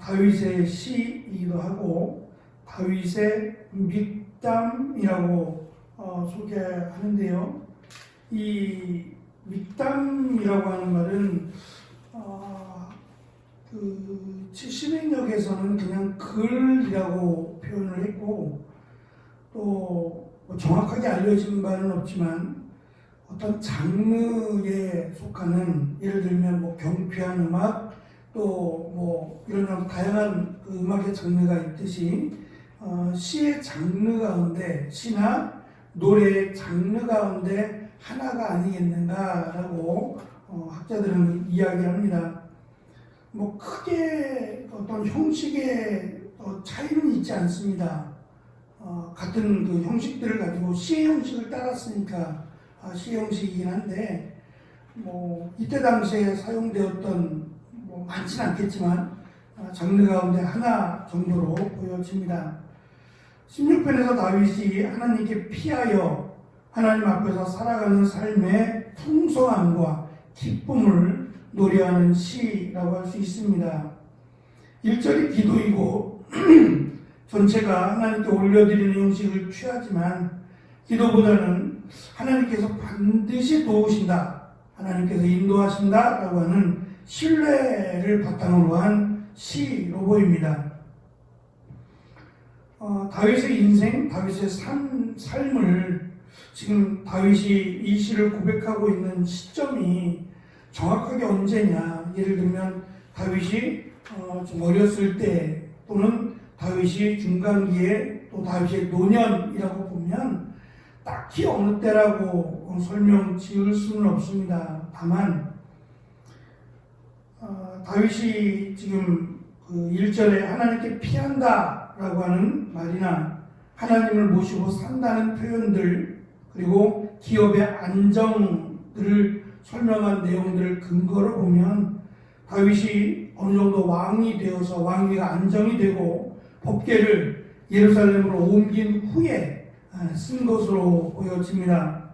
다윗의 시이기도 하고 다윗의 믹담이라고 소개하는데요. 이 믹담이라고 하는 말은 그 70인역에서는 그냥 글이라고 표현을 했고 또 정확하게 알려진 바는 없지만 어떤 장르에 속하는 예를 들면 경피한 음악 또 이런 다양한 그 음악의 장르가 있듯이 시의 장르 가운데 시나 노래의 장르 가운데 하나가 아니겠는가라고 학자들은 이야기합니다. 크게 어떤 형식의 차이는 있지 않습니다. 같은 그 형식들을 가지고 시의 형식을 따랐으니까 시의 형식이긴 한데 이때 당시에 사용되었던 많지는 않겠지만 장르 가운데 하나 정도로 보여집니다. 16편에서 다윗이 하나님께 피하여 하나님 앞에서 살아가는 삶의 풍성함과 기쁨을 노래하는 시라고 할 수 있습니다. 1절이 기도이고 전체가 하나님께 올려드리는 형식을 취하지만 기도보다는 하나님께서 반드시 도우신다, 하나님께서 인도하신다 라고 하는 신뢰를 바탕으로 한 시로 보입니다. 다윗의 인생, 다윗의 삶을 지금 다윗이 이 시를 고백하고 있는 시점이 정확하게 언제냐, 예를 들면 다윗이 좀 어렸을 때 또는 다윗이 중간기에 또 다윗의 노년이라고 보면 딱히 어느 때라고 설명 지을 수는 없습니다. 다만 다윗이 지금 그 1절에 하나님께 피한다 라고 하는 말이나 하나님을 모시고 산다는 표현들, 그리고 기업의 안정들을 설명한 내용들을 근거로 보면 다윗이 어느 정도 왕이 되어서 왕위가 안정이 되고 법궤를 예루살렘으로 옮긴 후에 쓴 것으로 보여집니다.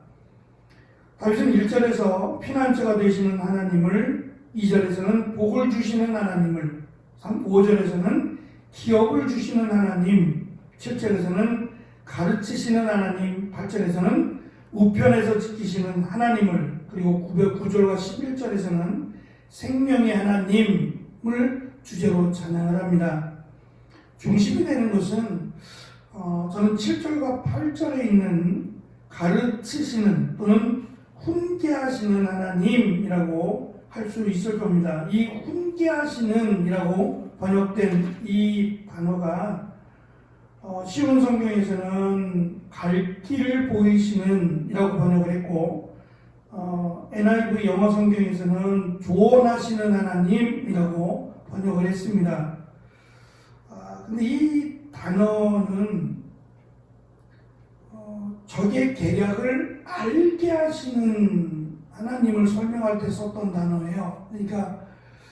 다윗은 1절에서 피난처가 되시는 하나님을, 2절에서는 복을 주시는 하나님을, 5절에서는 기업을 주시는 하나님, 7절에서는 가르치시는 하나님, 8절에서는 우편에서 지키시는 하나님을, 그리고 9절과 11절에서는 생명의 하나님을 주제로 찬양을 합니다. 중심이 되는 것은 저는 7절과 8절에 있는 가르치시는 또는 훈계하시는 하나님이라고 할 수 있을 겁니다. 이 훈계하시는 이라고 번역된 이 단어가 쉬운 성경에서는 갈 길을 보이시는 이라고 번역을 했고 NIV 영어 성경에서는 조언하시는 하나님이라고 번역을 했습니다. 근데 이 단어는 적의 계략을 알게 하시는 하나님을 설명할 때 썼던 단어예요. 그러니까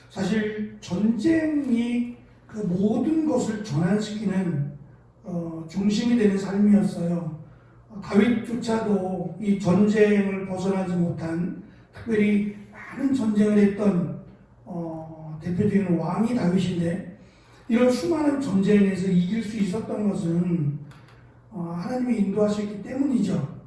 사실 전쟁이 그 모든 것을 전환시키는 중심이 되는 삶이었어요. 다윗조차도 이 전쟁을 벗어나지 못한, 특별히 많은 전쟁을 했던 대표적인 왕이 다윗인데, 이런 수많은 전쟁에서 이길 수 있었던 것은 하나님이 인도하셨기 때문이죠.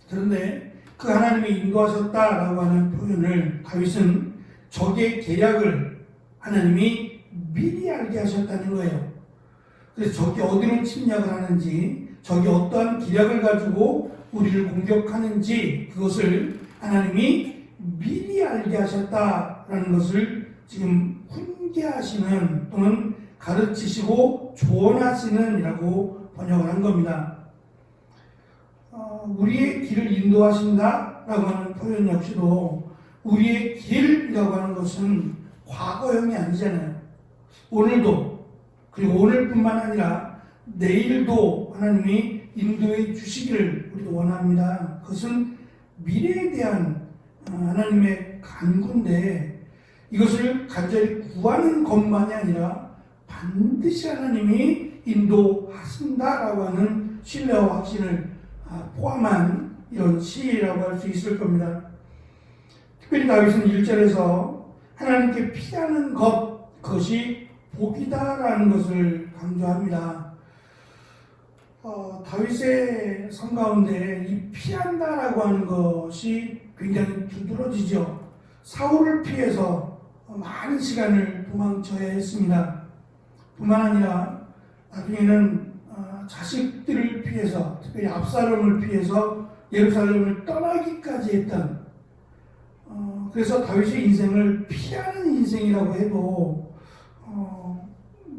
그런데 그 하나님이 인도하셨다라고 하는 표현을 다윗은 적의 계략을 하나님이 미리 알게 하셨다는 거예요. 그래서 적이 어디로 침략을 하는지, 적이 어떠한 기략을 가지고 우리를 공격하는지 그것을 하나님이 미리 알게 하셨다라는 것을 지금 훈계하시는 또는 가르치시고 조언하시는 이라고 번역을 한 겁니다. 우리의 길을 인도하신다라고 하는 표현 역시도 우리의 길이라고 하는 것은 과거형이 아니잖아요. 오늘도, 그리고 오늘뿐만 아니라 내일도 하나님이 인도해 주시기를 우리도 원합니다. 그것은 미래에 대한 하나님의 간구인데, 이것을 간절히 구하는 것만이 아니라 반드시 하나님이 인도하신다라고 하는 신뢰와 확신을 포함한 이런 시라고 할 수 있을 겁니다. 특별히 다윗은 1절에서 하나님께 피하는 것, 그것이 복이다라는 것을 강조합니다. 다윗의 삶 가운데 이 피한다라고 하는 것이 굉장히 두드러지죠. 사울을 피해서 많은 시간을 도망쳐야 했습니다. 뿐만 아니라 나중에는 자식들을 피해서, 특별히 압살롬을 피해서 예루살렘을 떠나기까지 했던, 그래서 다윗의 인생을 피하는 인생이라고 해도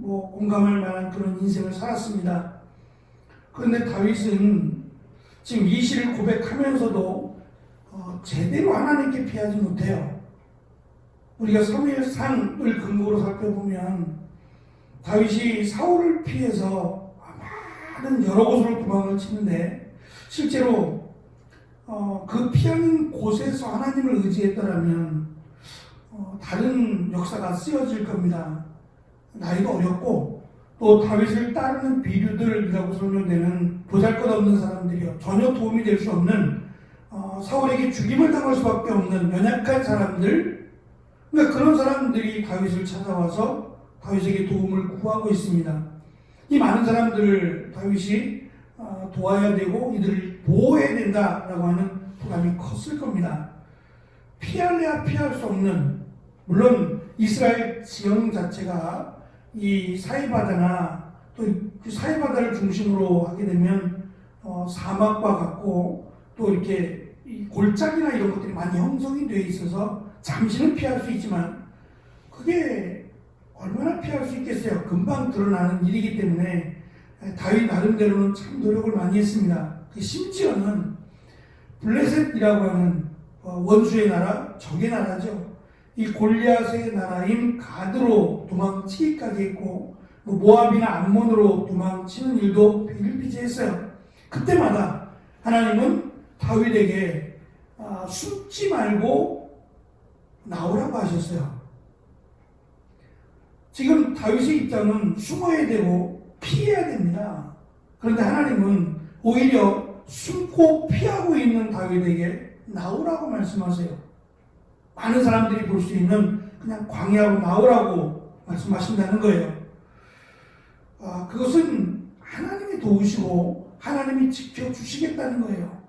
공감할 만한 그런 인생을 살았습니다. 그런데 다윗은 지금 이 시를 고백하면서도 제대로 하나님께 피하지 못해요. 우리가 사무엘상을 근거로 살펴보면 다윗이 사울을 피해서 많은 여러 곳으로 도망을 치는데, 실제로 그 피하는 곳에서 하나님을 의지했더라면 다른 역사가 쓰여질 겁니다. 나이가 어렸고 또 다윗을 따르는 비류들이라고 설명되는 보잘것없는 사람들이요, 전혀 도움이 될 수 없는, 사울에게 죽임을 당할 수밖에 없는 연약한 사람들, 그러니까 그런 사람들이 다윗을 찾아와서 다윗에게 도움을 구하고 있습니다. 이 많은 사람들을 다윗이 도와야 되고 이들을 보호해야 된다라고 하는 부담이 컸을 겁니다. 피할래야 피할 수 없는, 물론 이스라엘 지형 자체가 이 사해바다나 또 그 사해바다를 중심으로 하게 되면 사막과 같고 또 이렇게 골짜기나 이런 것들이 많이 형성이 되어 있어서 잠시는 피할 수 있지만 그게 얼마나 피할 수 있겠어요. 금방 드러나는 일이기 때문에 다윗 나름대로는 참 노력을 많이 했습니다. 심지어는 블레셋이라고 하는 원수의 나라, 적의 나라죠. 이 골리앗의 나라인 가드로 도망치기까지 했고, 모압이나 암몬으로 도망치는 일도 비일비재했어요. 그때마다 하나님은 다윗에게 숨지 말고 나오라고 하셨어요. 지금 다윗의 입장은 숨어야 되고 피해야 됩니다. 그런데 하나님은 오히려 숨고 피하고 있는 다윗에게 나오라고 말씀하세요. 많은 사람들이 볼 수 있는 그냥 광야로 나오라고 말씀하신다는 거예요. 그것은 하나님이 도우시고 하나님이 지켜주시겠다는 거예요.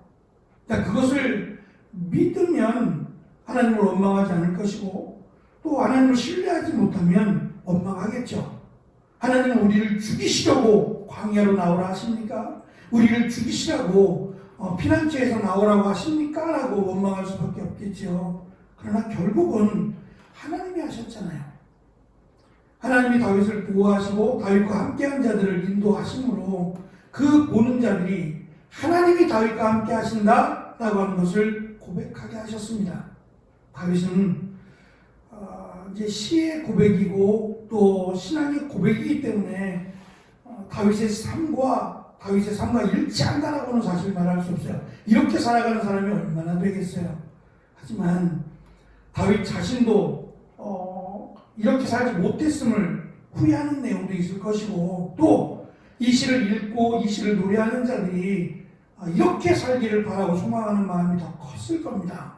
그것을 믿으면 하나님을 원망하지 않을 것이고, 또 하나님을 신뢰하지 못하면 원망하겠죠. 하나님은 우리를 죽이시려고 광야로 나오라 하십니까? 우리를 죽이시라고 피난처에서 나오라고 하십니까? 라고 원망할 수밖에 없겠죠. 그러나 결국은 하나님이 하셨잖아요. 하나님이 다윗을 보호하시고 다윗과 함께한 자들을 인도하심으로 그 보는 자들이 하나님이 다윗과 함께 하신다라고 하는 것을 고백하게 하셨습니다. 다윗은 이제 시의 고백이고 또 신앙의 고백이기 때문에 다윗의 삶과 일치한다라고는 사실 말할 수 없어요. 이렇게 살아가는 사람이 얼마나 되겠어요. 하지만 다윗 자신도 이렇게 살지 못했음을 후회하는 내용도 있을 것이고, 또 이 시를 읽고 이 시를 노래하는 자들이 이렇게 살기를 바라고 소망하는 마음이 더 컸을 겁니다.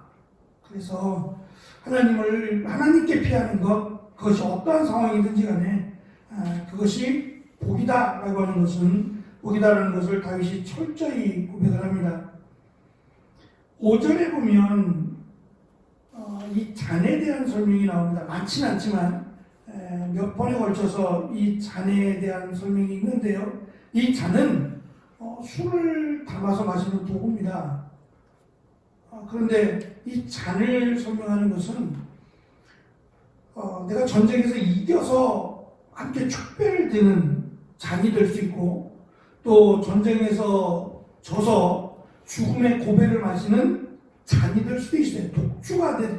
그래서 하나님께 피하는 것, 그것이 어떠한 상황이든지 간에 그것이 복이다라고 하는 것은, 복이다라는 것을 다윗이 철저히 고백을 합니다. 5절에 보면 이 잔에 대한 설명이 나옵니다. 많지는 않지만 몇 번에 걸쳐서 이 잔에 대한 설명이 있는데요. 이 잔은 술을 담아서 마시는 도구입니다. 그런데 이 잔을 설명하는 것은 내가 전쟁에서 이겨서 함께 축배를 드는 잔이 될 수 있고, 또 전쟁에서 져서 죽음의 고배를 마시는 잔이 될 수도 있어요.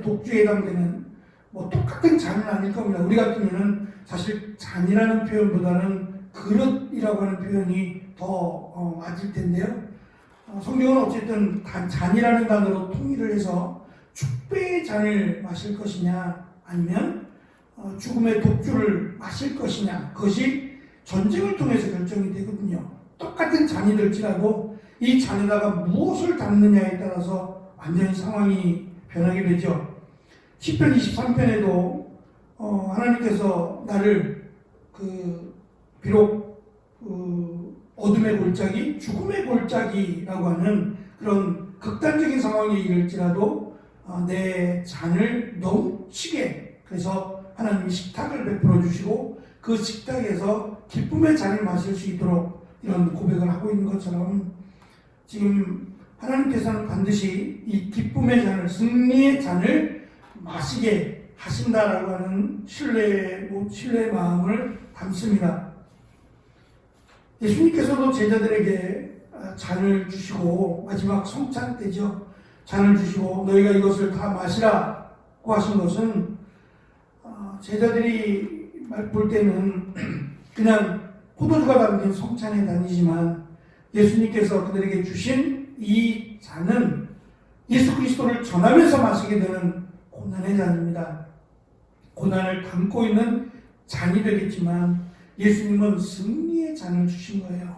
독주에 해당되는 똑같은 잔은 아닐 겁니다. 우리 같으면은 사실 잔이라는 표현보다는 그릇이라고 하는 표현이 더 맞을 텐데요. 성경은 어쨌든 잔이라는 단어로 통일을 해서 축배의 잔을 마실 것이냐 아니면 죽음의 독주를 마실 것이냐, 그것이 전쟁을 통해서 결정이 되거든요. 똑같은 잔이 될지라도 이 잔에다가 무엇을 담느냐에 따라서 완전히 상황이 변하게 되죠. 시편 23편에도 하나님께서 나를 비록 어둠의 골짜기, 죽음의 골짜기라고 하는 그런 극단적인 상황에 이를지라도 내 잔을 넘치게, 그래서 하나님이 식탁을 베풀어 주시고 그 식탁에서 기쁨의 잔을 마실 수 있도록 이런 고백을 하고 있는 것처럼, 지금 하나님께서는 반드시 이 기쁨의 잔을, 승리의 잔을 마시게 하신다라고 하는 신뢰의 마음을 담습니다. 예수님께서도 제자들에게 잔을 주시고, 마지막 성찬 때죠, 잔을 주시고 너희가 이것을 다 마시라고 하신 것은, 제자들이 볼 때는 그냥 포도주가 담긴 성찬에 다니지만, 예수님께서 그들에게 주신 이 잔은 예수 그리스도를 전하면서 마시게 되는 고난의 잔입니다. 고난을 담고 있는 잔이 되겠지만, 예수님은 승리의 잔을 주신 거예요.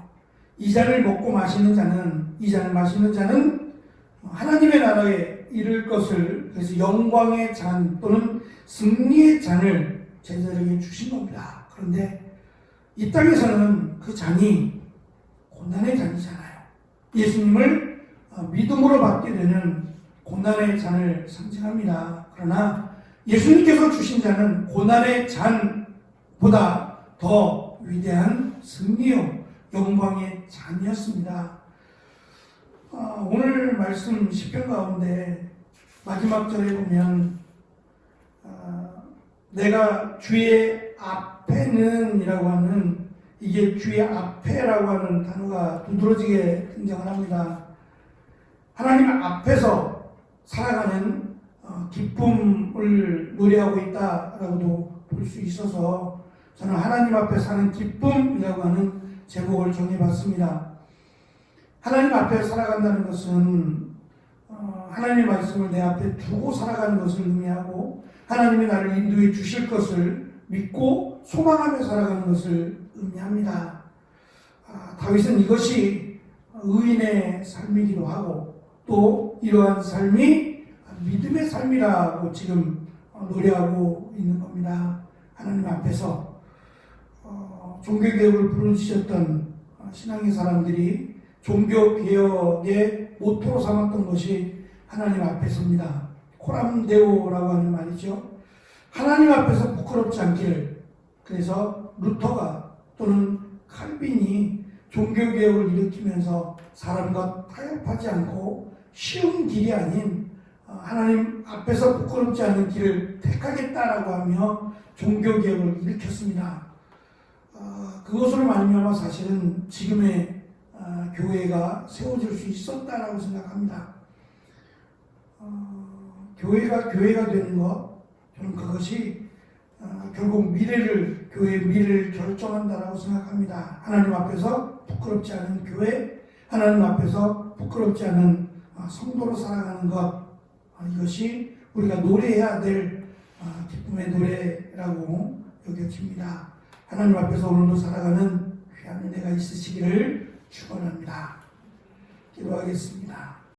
이 잔을 먹고 마시는 자는, 이 잔을 마시는 자는 하나님의 나라에 이를 것을, 그래서 영광의 잔 또는 승리의 잔을 제자들에게 주신 겁니다. 그런데 이 땅에서는 그 잔이 고난의 잔이잖아요. 예수님을 믿음으로 받게 되는 고난의 잔을 상징합니다. 그러나 예수님께서 주신 잔은 고난의 잔보다 더 위대한 승리요, 영광의 잔이었습니다. 오늘 말씀 시편 가운데 마지막 절에 보면 내가 주의 앞에는 이라고 하는, 이게 주의 앞에라고 하는 단어가 두드러지게 등장을 합니다. 하나님 앞에서 살아가는 기쁨을 노래하고 있다라고도 볼 수 있어서, 저는 하나님 앞에 사는 기쁨이라고 하는 제목을 정해봤습니다. 하나님 앞에 살아간다는 것은 하나님의 말씀을 내 앞에 두고 살아가는 것을 의미하고, 하나님이 나를 인도해 주실 것을 믿고 소망하며 살아가는 것을 의미합니다. 다윗은 이것이 의인의 삶이기도 하고, 또 이러한 삶이 믿음의 삶이라고 지금 노래하고 있는 겁니다. 하나님 앞에서 종교개혁을 부르짖었던 신앙의 사람들이 종교개혁의 모토로 삼았던 것이 하나님 앞에서입니다. 코람데오라고 하는 말이죠. 하나님 앞에서 부끄럽지 않기를. 그래서 루터가 또는 칼빈이 종교개혁을 일으키면서 사람과 타협하지 않고 쉬운 길이 아닌 하나님 앞에서 부끄럽지 않은 길을 택하겠다라고 하며 종교개혁을 일으켰습니다. 그것으로 말미암아 사실은 지금의 교회가 세워질 수 있었다라고 생각합니다. 교회가 되는 것, 저는 그것이 결국 교회의 미래를 결정한다라고 생각합니다. 하나님 앞에서 부끄럽지 않은 교회, 하나님 앞에서 부끄럽지 않은 성도로 살아가는 것, 이것이 우리가 노래해야 될 기쁨의 노래라고 여겨집니다. 하나님 앞에서 오늘도 살아가는 귀한 은혜가 있으시기를 축원합니다. 기도하겠습니다.